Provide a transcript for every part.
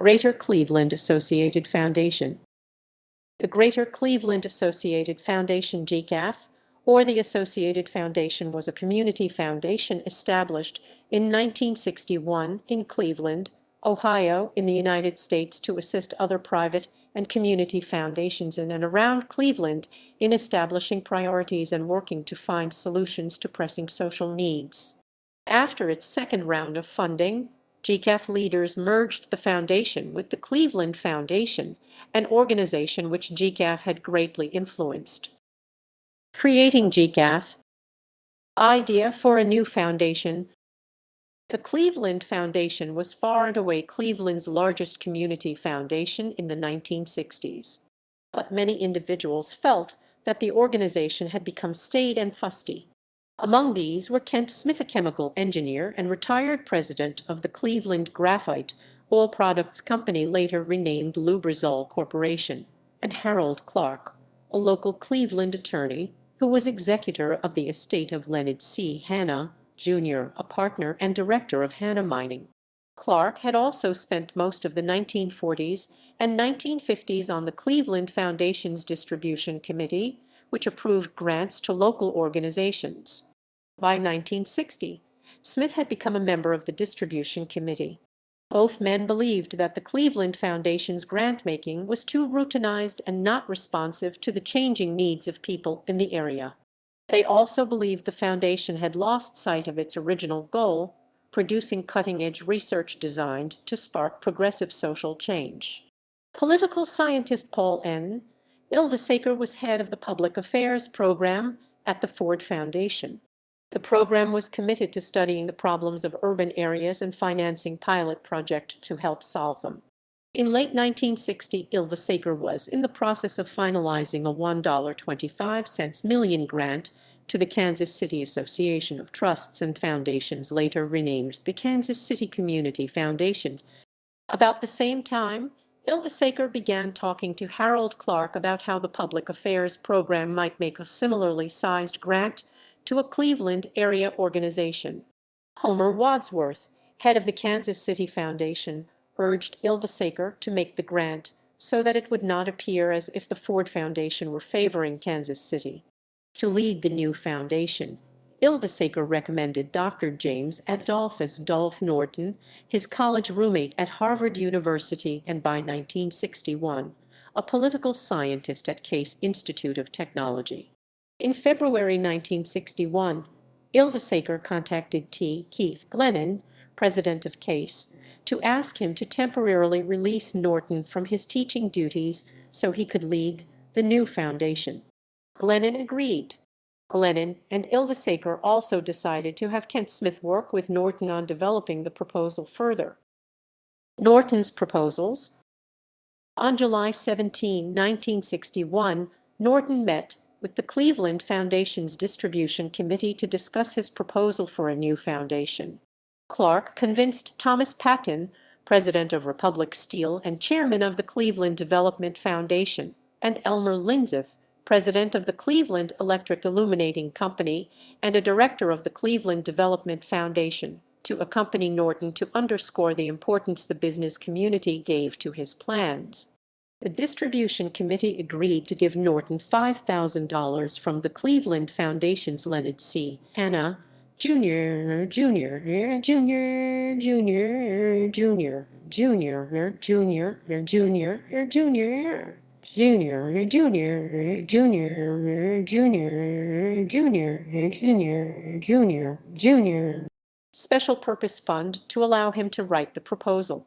Greater Cleveland Associated Foundation. The Greater Cleveland Associated Foundation (GCAF), or the Associated Foundation, was a community foundation established in 1961 in Cleveland, Ohio, in the United States to assist other private and community foundations in and around Cleveland in establishing priorities and working to find solutions to pressing social needs. After its second round of funding, GCAF leaders merged the foundation with the Cleveland Foundation, an organization which GCAF had greatly influenced. Creating GCAF. Idea for a new foundation. The Cleveland Foundation was far and away Cleveland's largest community foundation in the 1960s. But many individuals felt that the organization had become staid and fusty. Among these were Kent Smith, a chemical engineer and retired president of the Cleveland Graphite Oil Products Company, later renamed Lubrizol Corporation, and Harold Clark, a local Cleveland attorney who was executor of the estate of Leonard C. Hanna, Jr., a partner and director of Hanna Mining. Clark had also spent most of the 1940s and 1950s on the Cleveland Foundation's Distribution Committee, which approved grants to local organizations. By 1960, Smith had become a member of the Distribution Committee. Both men believed that the Cleveland Foundation's grant-making was too routinized and not responsive to the changing needs of people in the area. They also believed the foundation had lost sight of its original goal, producing cutting-edge research designed to spark progressive social change. Political scientist Paul N. Ilvasaker was head of the Public Affairs program at the Ford Foundation. The program was committed to studying the problems of urban areas and financing pilot projects to help solve them. In late 1960, Ilvasaker was in the process of finalizing a $1.25 million grant to the Kansas City Association of Trusts and Foundations, later renamed the Kansas City Community Foundation. About the same time, Ilvasaker began talking to Harold Clark about how the public affairs program might make a similarly sized grant to a Cleveland area organization. Homer Wadsworth, head of the Kansas City Foundation, urged Ilvasaker to make the grant so that it would not appear as if the Ford Foundation were favoring Kansas City. To lead the new foundation, Ilvasaker recommended Dr. James Adolphus Dolph Norton, his college roommate at Harvard University and by 1961, a political scientist at Case Institute of Technology. In February 1961, Ilvasaker contacted T. Keith Glennon, president of Case, to ask him to temporarily release Norton from his teaching duties so he could lead the new foundation. Glennon agreed. Glennon and Ilvasaker also decided to have Kent Smith work with Norton on developing the proposal further. Norton's proposals. On July 17, 1961, Norton met with the Cleveland Foundation's Distribution Committee to discuss his proposal for a new foundation. Clark convinced Thomas Patton, president of Republic Steel and chairman of the Cleveland Development Foundation, and Elmer Lindsey, president of the Cleveland Electric Illuminating Company and a director of the Cleveland Development Foundation, to accompany Norton to underscore the importance the business community gave to his plans. The Distribution Committee agreed to give Norton $5,000 from the Cleveland Foundation's Leonard C. Hanna, Jr., Jr., Jr., Jr., Jr., Jr., Jr., Jr., Jr., Junior, Junior, Junior, Junior, Junior, Junior, Junior, Junior Special Purpose Fund to allow him to write the proposal.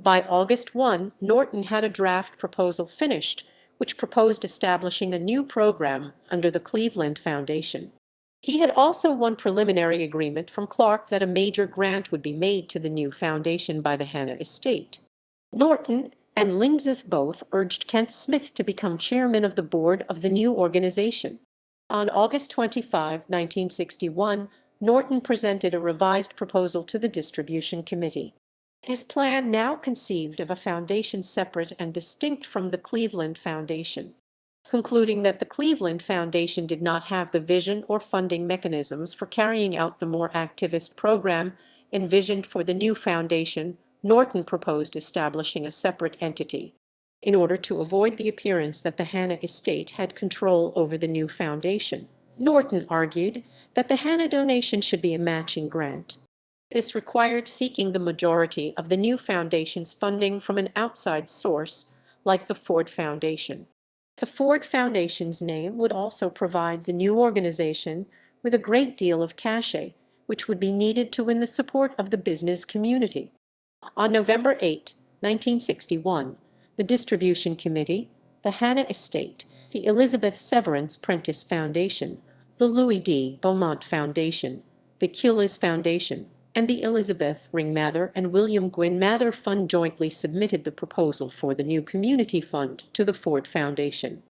By August 1, Norton had a draft proposal finished, which proposed establishing a new program under the Cleveland Foundation. He had also won preliminary agreement from Clark that a major grant would be made to the new foundation by the Hanna estate. Norton and Lindsey both urged Kent Smith to become chairman of the board of the new organization. On August 25, 1961, Norton presented a revised proposal to the Distribution Committee. His plan now conceived of a foundation separate and distinct from the Cleveland Foundation. Concluding that the Cleveland Foundation did not have the vision or funding mechanisms for carrying out the more activist program envisioned for the new foundation, Norton proposed establishing a separate entity in order to avoid the appearance that the Hanna estate had control over the new foundation. Norton argued that the Hanna donation should be a matching grant. This required seeking the majority of the new foundation's funding from an outside source, like the Ford Foundation. The Ford Foundation's name would also provide the new organization with a great deal of cachet, which would be needed to win the support of the business community. On November 8, 1961, the Distribution Committee, the Hanna Estate, the Elizabeth Severance Prentice Foundation, the Louis D. Beaumont Foundation, the Cullis Foundation, and the Elizabeth Ring Mather and William Gwynn Mather Fund jointly submitted the proposal for the new community fund to the Ford Foundation.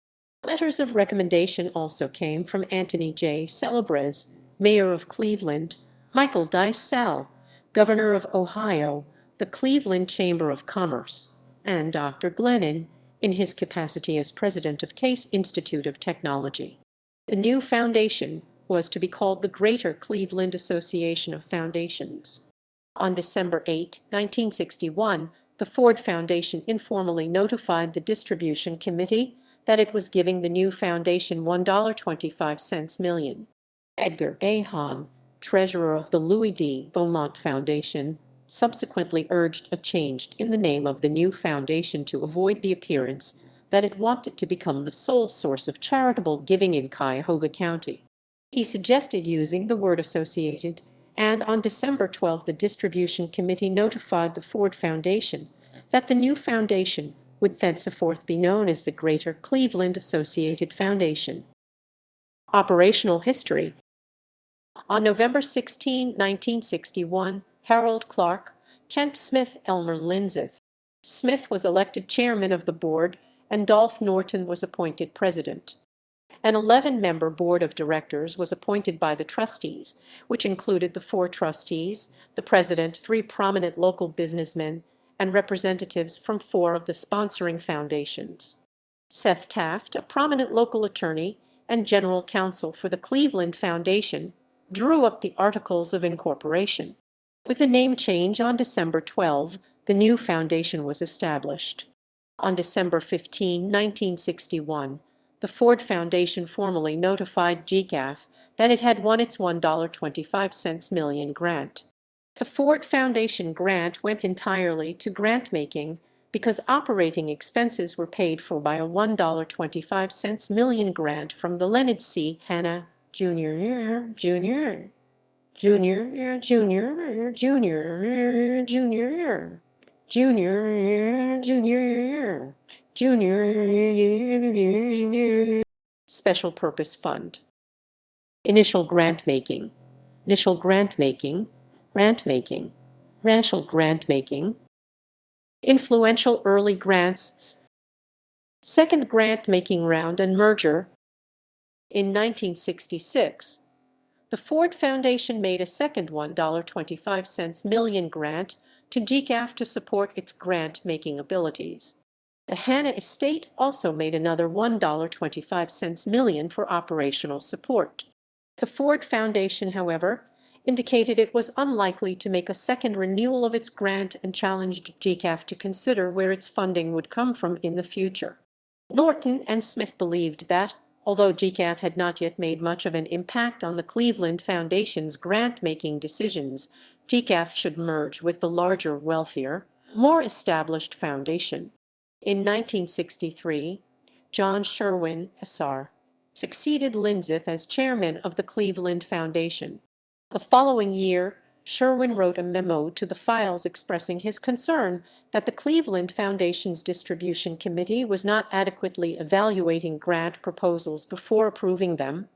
Letters of recommendation also came from Anthony J. Celebrez, mayor of Cleveland, Michael Dice Sal, governor of Ohio, the Cleveland Chamber of Commerce, and Dr. Glennon, in his capacity as president of Case Institute of Technology. The new foundation was to be called the Greater Cleveland Association of Foundations. On December 8, 1961, the Ford Foundation informally notified the Distribution Committee that it was giving the new foundation $1.25 million. Edgar A. Hahn, treasurer of the Louis D. Beaumont Foundation, subsequently urged a change in the name of the new foundation to avoid the appearance that it wanted to become the sole source of charitable giving in Cuyahoga County. He suggested using the word associated, and on December 12 the Distribution Committee notified the Ford Foundation that the new foundation would thenceforth be known as the Greater Cleveland Associated Foundation. Operational history. On November 16, 1961, Harold Clark, Kent Smith, Elmer Lindsey. Smith was elected chairman of the board, and Dolph Norton was appointed president. An 11-member board of directors was appointed by the trustees, which included the 4 trustees, the president, 3 prominent local businessmen, and representatives from 4 of the sponsoring foundations. Seth Taft, a prominent local attorney and general counsel for the Cleveland Foundation, drew up the Articles of Incorporation. With the name change on December 12, the new foundation was established. On December 15, 1961, the Ford Foundation formally notified GCAF that it had won its $1.25 million grant. The Ford Foundation grant went entirely to grant-making because operating expenses were paid for by a $1.25 million grant from the Leonard C. Hanna Jr. Special Purpose Fund. Initial grant making, racial grant making, influential early grants, second grant making round and merger. In 1966, the Ford Foundation made a second $1.25 million grant to GCAF to support its grant-making abilities. The Hanna Estate also made another $1.25 million for operational support. The Ford Foundation, however, indicated it was unlikely to make a second renewal of its grant and challenged GCAF to consider where its funding would come from in the future. Norton and Smith believed that, although GCAF had not yet made much of an impact on the Cleveland Foundation's grant-making decisions, GCAF should merge with the larger, wealthier, more established foundation. In 1963, John Sherwin, SR, succeeded Lindsey as chairman of the Cleveland Foundation. The following year, Sherwin wrote a memo to the files expressing his concern that the Cleveland Foundation's Distribution Committee was not adequately evaluating grant proposals before approving them,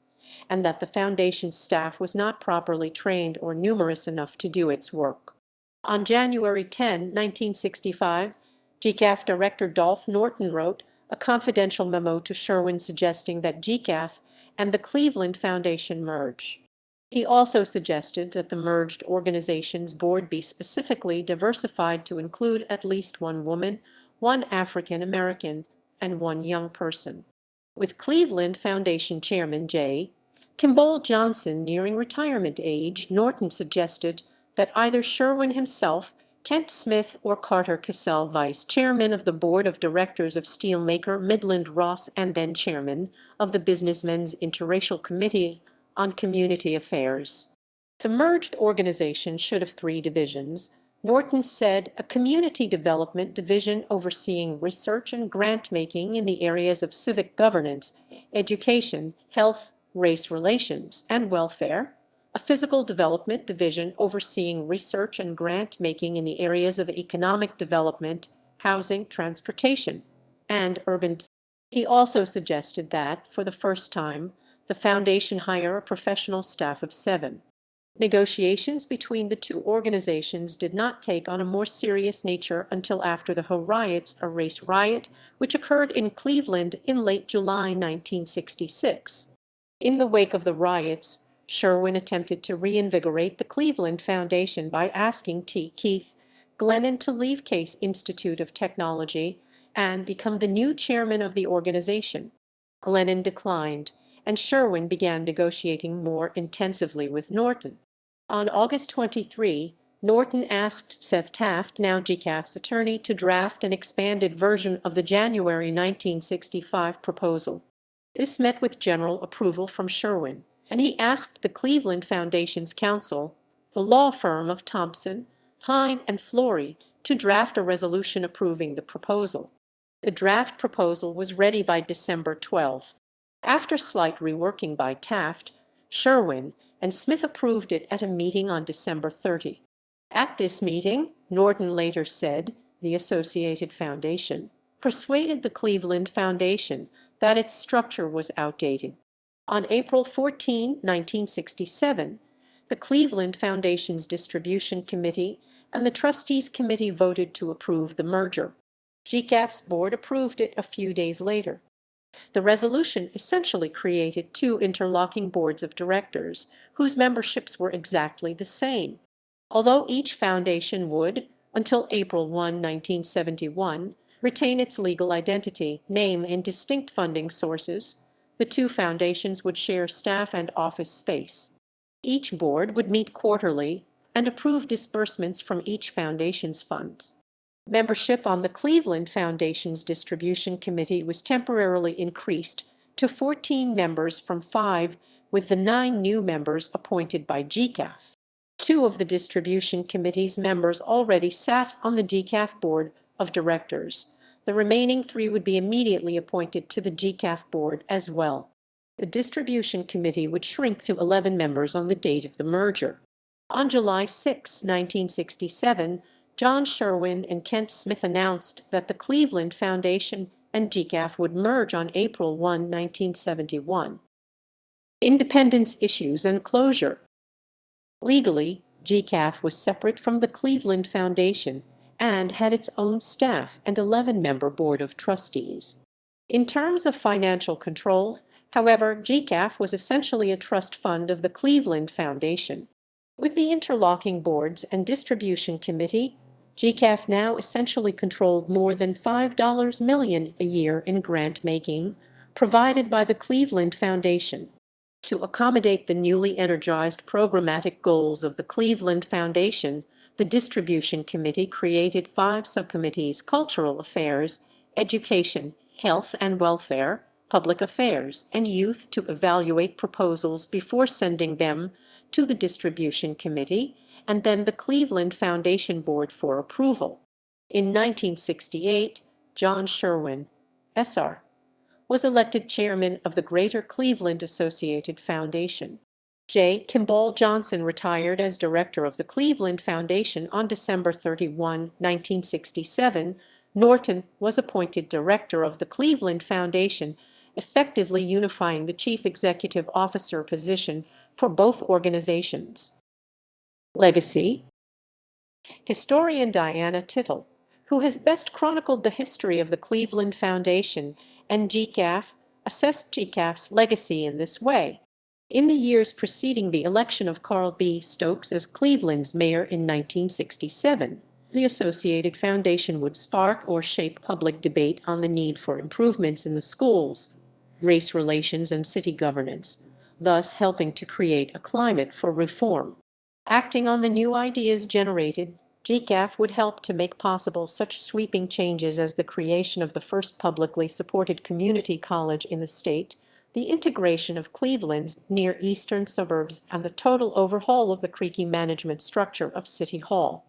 and that the foundation's staff was not properly trained or numerous enough to do its work. On January 10, 1965, GCAF Director Dolph Norton wrote a confidential memo to Sherwin suggesting that GCAF and the Cleveland Foundation merge. He also suggested that the merged organization's board be specifically diversified to include at least 1 woman, 1 African American, and 1 young person. With Cleveland Foundation Chairman J. Kimball Johnson nearing retirement age, Norton suggested that either Sherwin himself, Kent Smith or Carter Cassell, vice chairman of the board of directors of steelmaker Midland Ross and then chairman of the Businessmen's Interracial Committee on Community Affairs. The merged organization should have three divisions. Norton said a community development division overseeing research and grant-making in the areas of civic governance, education, health, race relations, and welfare, a physical development division overseeing research and grant-making in the areas of economic development, housing, transportation, and urban. He also suggested that, for the first time, the foundation hire a professional staff of 7. Negotiations between the two organizations did not take on a more serious nature until after the Ho riots, a race riot, which occurred in Cleveland in late July 1966. In the wake of the riots, Sherwin attempted to reinvigorate the Cleveland Foundation by asking T. Keith Glennon to leave Case Institute of Technology and become the new chairman of the organization. Glennon declined, and Sherwin began negotiating more intensively with Norton. On August 23, Norton asked Seth Taft, now GCAF's attorney, to draft an expanded version of the January 1965 proposal. This met with general approval from Sherwin, and he asked the Cleveland Foundation's counsel, the law firm of Thompson, Hine, and Flory, to draft a resolution approving the proposal. The draft proposal was ready by December 12. After slight reworking by Taft, Sherwin, and Smith approved it at a meeting on December 30. At this meeting, Norton later said, the Associated Foundation persuaded the Cleveland Foundation that its structure was outdated. On April 14, 1967, the Cleveland Foundation's Distribution Committee and the Trustees Committee voted to approve the merger. GCAF's board approved it a few days later. The resolution essentially created two interlocking boards of directors, whose memberships were exactly the same. Although each foundation would, until April 1, 1971, retain its legal identity, name, and distinct funding sources, the two foundations would share staff and office space. Each board would meet quarterly and approve disbursements from each foundation's funds. Membership on the Cleveland Foundation's Distribution Committee was temporarily increased to 14 members from 5, with the 9 new members appointed by GCAF. 2 of the Distribution Committee's members already sat on the GCAF Board of Directors. The remaining 3 would be immediately appointed to the GCAF Board as well. The Distribution Committee would shrink to 11 members on the date of the merger. On July 6, 1967, John Sherwin and Kent Smith announced that the Cleveland Foundation and GCAF would merge on April 1, 1971. Independence issues and closure. Legally, GCAF was separate from the Cleveland Foundation and had its own staff and 11-member board of trustees. In terms of financial control, however, GCAF was essentially a trust fund of the Cleveland Foundation. With the interlocking boards and distribution committee, GCAF now essentially controlled more than $5 million a year in grant-making provided by the Cleveland Foundation. To accommodate the newly energized programmatic goals of the Cleveland Foundation, the Distribution Committee created 5 subcommittees: Cultural Affairs, Education, Health and Welfare, Public Affairs, and Youth, to evaluate proposals before sending them to the Distribution Committee and then the Cleveland Foundation Board for approval. In 1968, John Sherwin, SR, was elected chairman of the Greater Cleveland Associated Foundation. J. Kimball Johnson retired as director of the Cleveland Foundation on December 31, 1967. Norton was appointed director of the Cleveland Foundation, effectively unifying the chief executive officer position for both organizations. Legacy. Historian Diana Tittle, who has best chronicled the history of the Cleveland Foundation and GCAF, assessed GCAF's legacy in this way. In the years preceding the election of Carl B. Stokes as Cleveland's mayor in 1967, the Associated Foundation would spark or shape public debate on the need for improvements in the schools, race relations, and city governance, thus helping to create a climate for reform. Acting on the new ideas generated GCAF would help to make possible such sweeping changes as the creation of the first publicly supported community college in the state, the integration of Cleveland's near eastern suburbs, and the total overhaul of the creaky management structure of City Hall.